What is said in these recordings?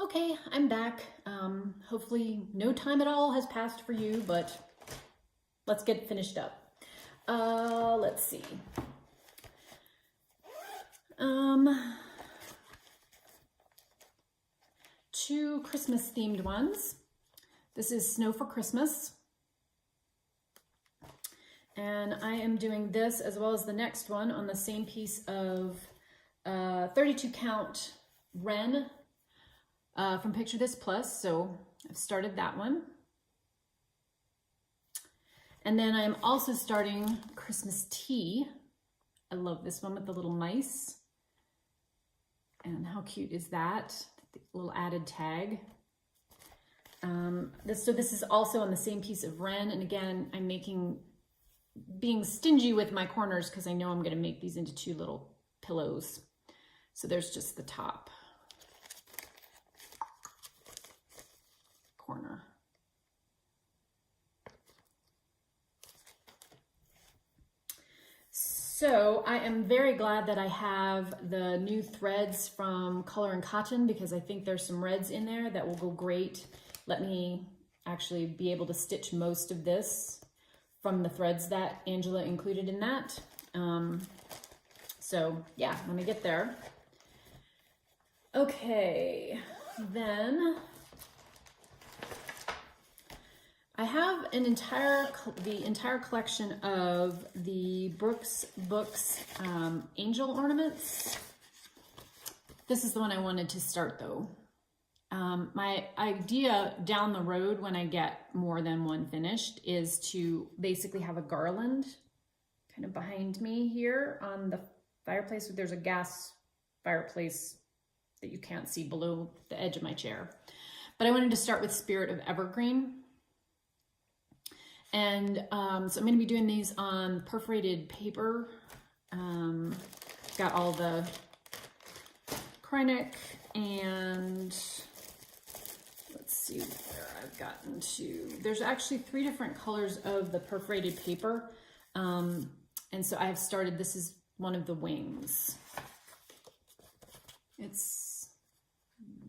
Okay, I'm back. Hopefully no time at all has passed for you, but let's get finished up. Let's see. Two Christmas themed ones. This is Snow for Christmas. And I am doing this as well as the next one on the same piece of 32 count Wren from Picture This Plus. So I've started that one. And then I'm also starting Christmas Tea. I love this one with the little mice. And how cute is that? The little added tag. So this is also on the same piece of Wren. And again, I'm being stingy with my corners because I know I'm going to make these into two little pillows. So there's just the top corner. So I am very glad that I have the new threads from Color & Cotton because I think there's some reds in there that will go great. Let me actually be able to stitch most of this from the threads that Angela included in that. So yeah, let me get there. Okay, then I have the entire collection of the Brooks Books angel ornaments. This is the one I wanted to start though. My idea down the road when I get more than one finished is to basically have a garland kind of behind me here on the fireplace. There's a gas fireplace that you can't see below the edge of my chair. But I wanted to start with Spirit of Evergreen. And so I'm going to be doing these on perforated paper. Got all the Kreinik and let's see where I've gotten to. There's actually 3 different colors of the perforated paper. And so I have started, this is one of the wings.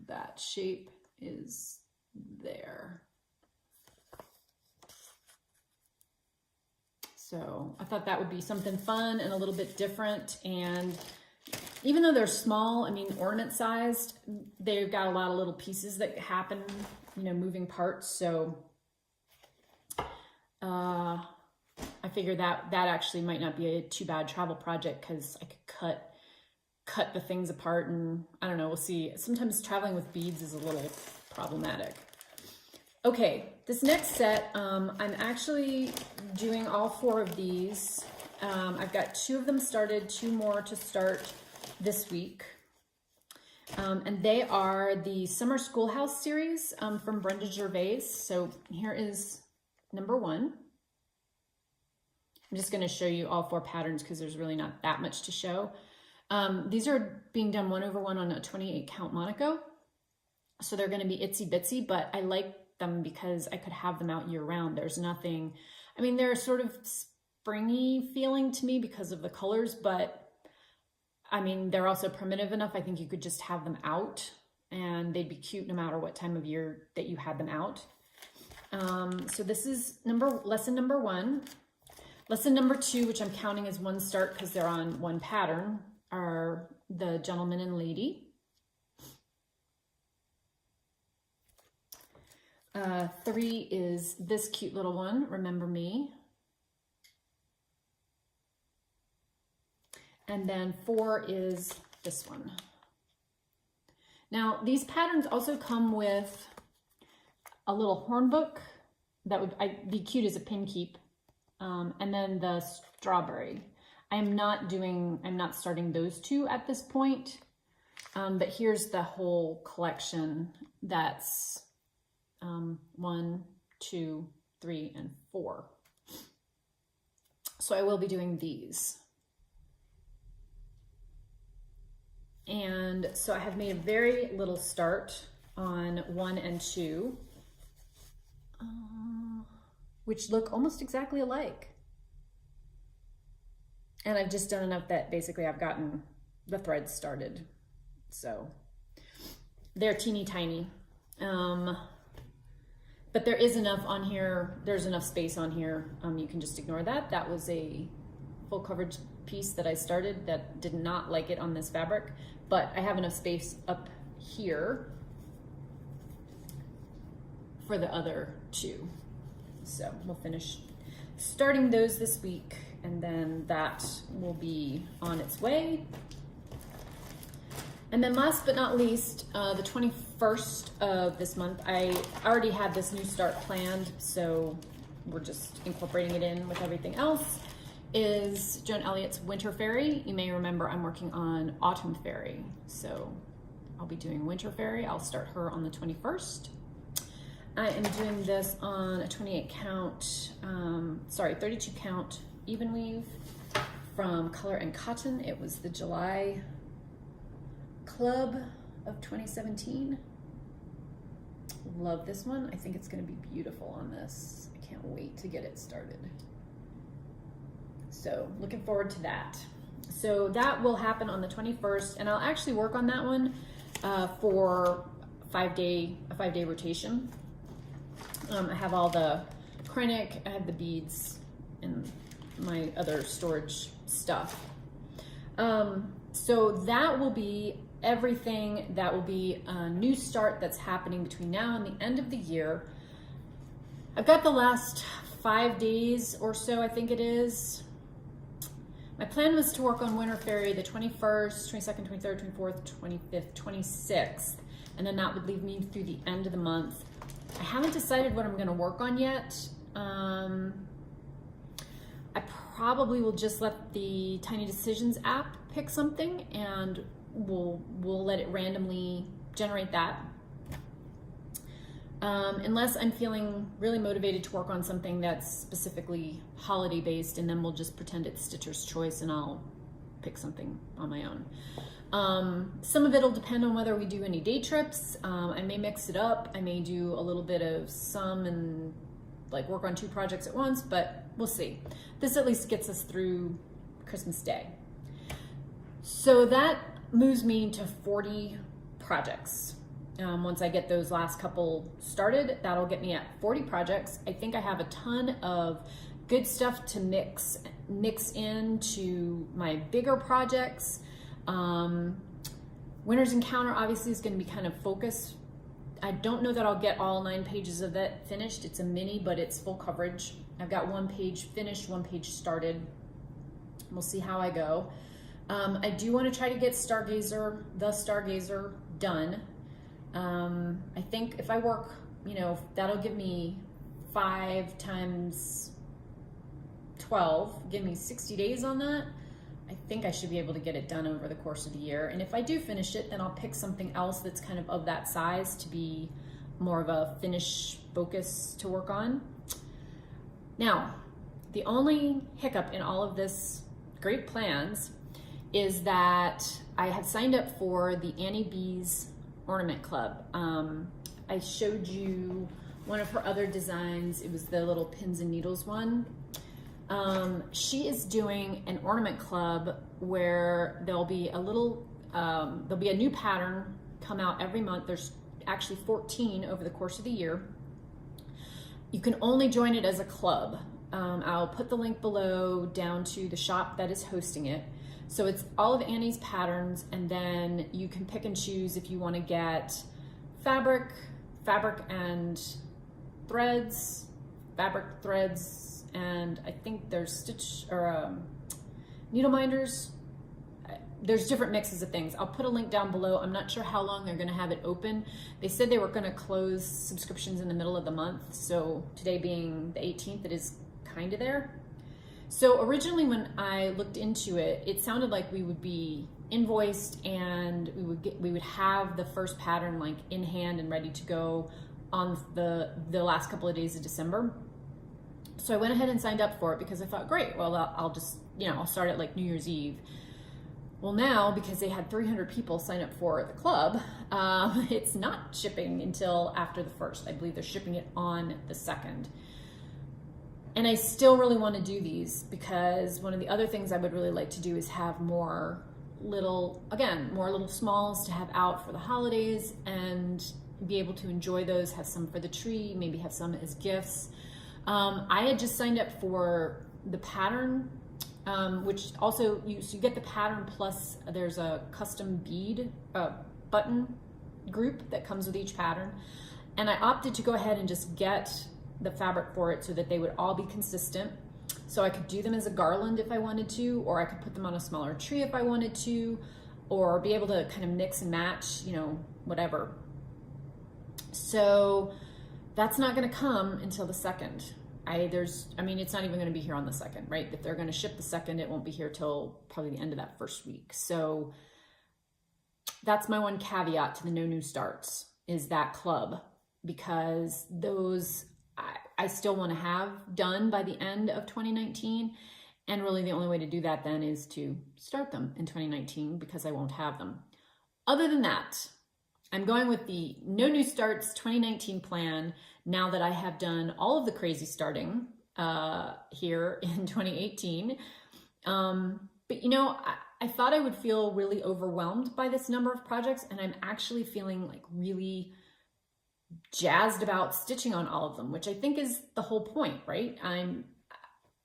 That shape is there. So I thought that would be something fun and a little bit different. And even though they're small, I mean, ornament sized, they've got a lot of little pieces that happen, you know, moving parts. So I figured that actually might not be a too bad travel project because I could cut the things apart and I don't know, we'll see. Sometimes traveling with beads is a little problematic. Okay, this next set, I'm actually doing all 4 of these. I've got 2 of them started, 2 more to start this week. And they are the Summer Schoolhouse series from Brenda Gervais. So here is number 1. I'm just going to show you all 4 patterns because there's really not that much to show. These are being done 1/1 on a 28 count Monaco. So they're going to be itsy bitsy, but I like them because I could have them out year round. There's nothing, I mean, they're sort of springy feeling to me because of the colors, but I mean, they're also primitive enough. I think you could just have them out and they'd be cute no matter what time of year that you had them out. So this is lesson number 1. Lesson number 2, which I'm counting as one start because they're on one pattern, are the Gentleman and Lady. 3 is this cute little one, Remember Me. And then 4 is this one. Now, these patterns also come with a little horn book that would be cute as a pin keep. And then the strawberry. I'm not starting those 2 at this point. But here's the whole collection that's 1, 2, 3, and 4. So I will be doing these. And so I have made a very little start on 1 and 2, which look almost exactly alike. And I've just done enough that basically I've gotten the threads started. So They're teeny tiny. But there is enough on here. There's enough space on here. You can just ignore that. That was a full coverage piece that I started that did not like it on this fabric, but I have enough space up here for the other two. So we'll finish starting those this week, and then that will be on its way. And then last but not least, the 21st of this month, I already had this new start planned, so we're just incorporating it in with everything else, is Joan Elliott's Winter Fairy. You may remember I'm working on Autumn Fairy. So I'll be doing Winter Fairy. I'll start her on the 21st. I am doing this on a 32 count even weave from Color and Cotton. It was the July Club of 2017. Love this one. I think it's going to be beautiful on this. I can't wait to get it started. So looking forward to that. So that will happen on the 21st, and I'll actually work on that one for a 5-day rotation. I have all the Kreinik, I have the beads, and my other storage stuff. So that will be everything. That will be a new start that's happening between now and the end of the year. I've got the last 5 days or so, I think it is. My plan was to work on Winter Fairy the 21st, 22nd, 23rd, 24th, 25th, 26th, and then that would leave me through the end of the month. I haven't decided what I'm going to work on yet. I probably will just let the Tiny Decisions app pick something, and we'll let it randomly generate that. Unless I'm feeling really motivated to work on something that's specifically holiday based, and then we'll just pretend it's Stitcher's Choice and I'll pick something on my own. Some of it'll depend on whether we do any day trips. I may mix it up. I may do a little bit of some and like work on 2 projects at once, but we'll see. This at least gets us through Christmas Day. So that moves me to 40 projects. Once I get those last couple started, that'll get me at 40 projects. I think I have a ton of good stuff to mix into my bigger projects. Winter's Encounter obviously is going to be kind of focused. I don't know that I'll get all 9 pages of it finished. It's a mini, but it's full coverage. I've got 1 page finished, 1 page started. We'll see how I go. I do want to try to get The Stargazer done. I think if I work, that'll give me 5 times 12, give me 60 days on that. I think I should be able to get it done over the course of the year. And if I do finish it, then I'll pick something else that's kind of that size to be more of a finish focus to work on. Now, the only hiccup in all of this great plans is that I have signed up for the Annie B's Ornament Club. I showed you one of her other designs. It was the little pins and needles one. She is doing an ornament club where there'll be a new pattern come out every month. There's actually 14 over the course of the year. You can only join it as a club. I'll put the link below down to the shop that is hosting it. So it's all of Annie's patterns, and then you can pick and choose if you want to get fabric and threads, and I think there's needle minders. There's different mixes of things. I'll put a link down below. I'm not sure how long they're going to have it open. They said they were going to close subscriptions in the middle of the month. So today being the 18th, it is kind of there. So originally when I looked into it, it sounded like we would be invoiced and we would have the first pattern like in hand and ready to go on the last couple of days of December. So I went ahead and signed up for it because I thought, great, well, I'll just, I'll start at like New Year's Eve. Well, now, because they had 300 people sign up for the club, it's not shipping until after the 1st. I believe they're shipping it on the 2nd. And I still really want to do these because one of the other things I would really like to do is have more more little smalls to have out for the holidays and be able to enjoy those, have some for the tree, maybe have some as gifts. I had just signed up for the pattern, which also you get the pattern plus there's a custom bead button group that comes with each pattern. And I opted to go ahead and just get the fabric for it so that they would all be consistent. So I could do them as a garland if I wanted to, or I could put them on a smaller tree if I wanted to, or be able to kind of mix and match, whatever. So that's not going to come until the 2nd. It's not even going to be here on the 2nd, right? If they're going to ship the 2nd, it won't be here till probably the end of that first week. So that's my one caveat to the No New Starts, is that club, because those I still want to have done by the end of 2019. And really the only way to do that then is to start them in 2019, because I won't have them. Other than that, I'm going with the No New Starts 2019 plan now that I have done all of the crazy starting here in 2018. But I thought I would feel really overwhelmed by this number of projects, and I'm actually feeling like really jazzed about stitching on all of them, which I think is the whole point, right? I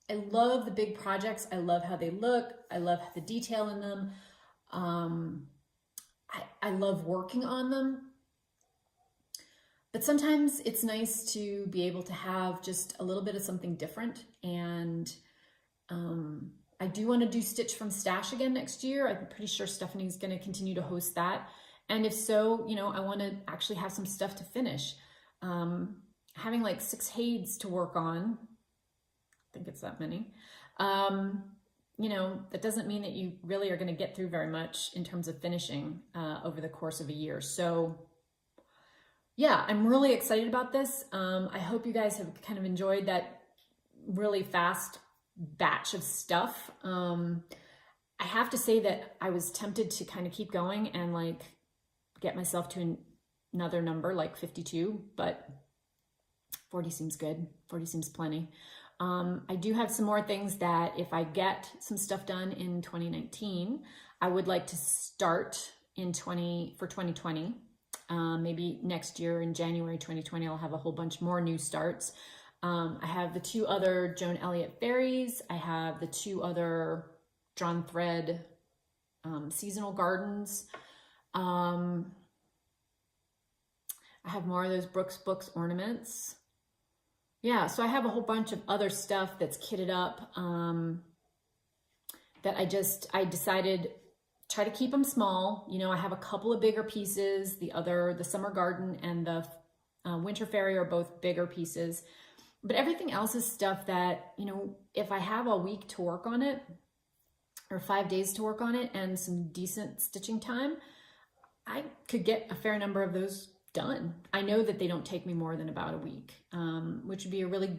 love the big projects. I love how they look. I love the detail in them. I love working on them. But sometimes it's nice to be able to have just a little bit of something different. And I do want to do Stitch from Stash again next year. I'm pretty sure Stephanie's going to continue to host that. And if so, I want to actually have some stuff to finish. Having like 6 Hades to work on, I think it's that many, that doesn't mean that you really are going to get through very much in terms of finishing over the course of a year. So yeah, I'm really excited about this. I hope you guys have kind of enjoyed that really fast batch of stuff. I have to say that I was tempted to kind of keep going and like get myself to another number like 52, but 40 seems good. 40 seems plenty. I do have some more things that if I get some stuff done in 2019, I would like to start for 2020. Maybe next year in January 2020, I'll have a whole bunch more new starts. I have the 2 other Joan Elliott fairies. I have the 2 other drawn thread seasonal gardens. I have more of those Brooks Books ornaments. Yeah, so I have a whole bunch of other stuff that's kitted up that I decided try to keep them small. I have a couple of bigger pieces. The Summer Garden and the Winter Fairy are both bigger pieces. But everything else is stuff that, if I have a week to work on it or 5 days to work on it and some decent stitching time, I could get a fair number of those done. I know that they don't take me more than about a week, which would be a really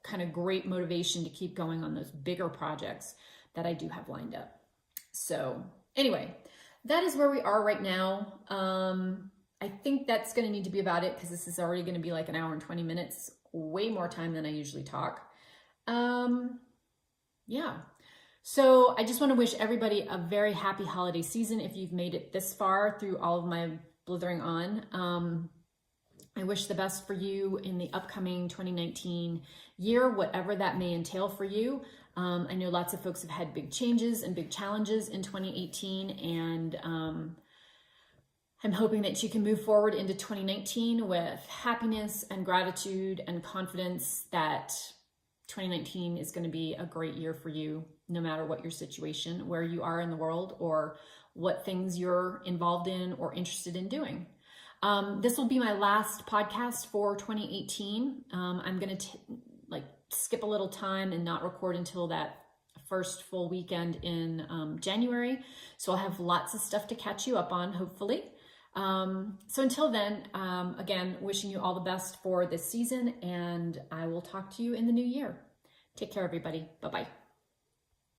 kind of great motivation to keep going on those bigger projects that I do have lined up. So anyway, that is where we are right now. I think that's going to need to be about it because this is already going to be like an hour and 20 minutes, way more time than I usually talk. Yeah. So I just want to wish everybody a very happy holiday season if you've made it this far through all of my blithering on. I wish the best for you in the upcoming 2019 year, whatever that may entail for you. I know lots of folks have had big changes and big challenges in 2018, and I'm hoping that you can move forward into 2019 with happiness and gratitude and confidence that 2019 is going to be a great year for you, no matter what your situation, where you are in the world, or what things you're involved in or interested in doing. This will be my last podcast for 2018. I'm going to skip a little time and not record until that first full weekend in January. So I'll have lots of stuff to catch you up on, hopefully. So until then, again, wishing you all the best for this season, and I will talk to you in the new year. Take care, everybody. Bye-bye.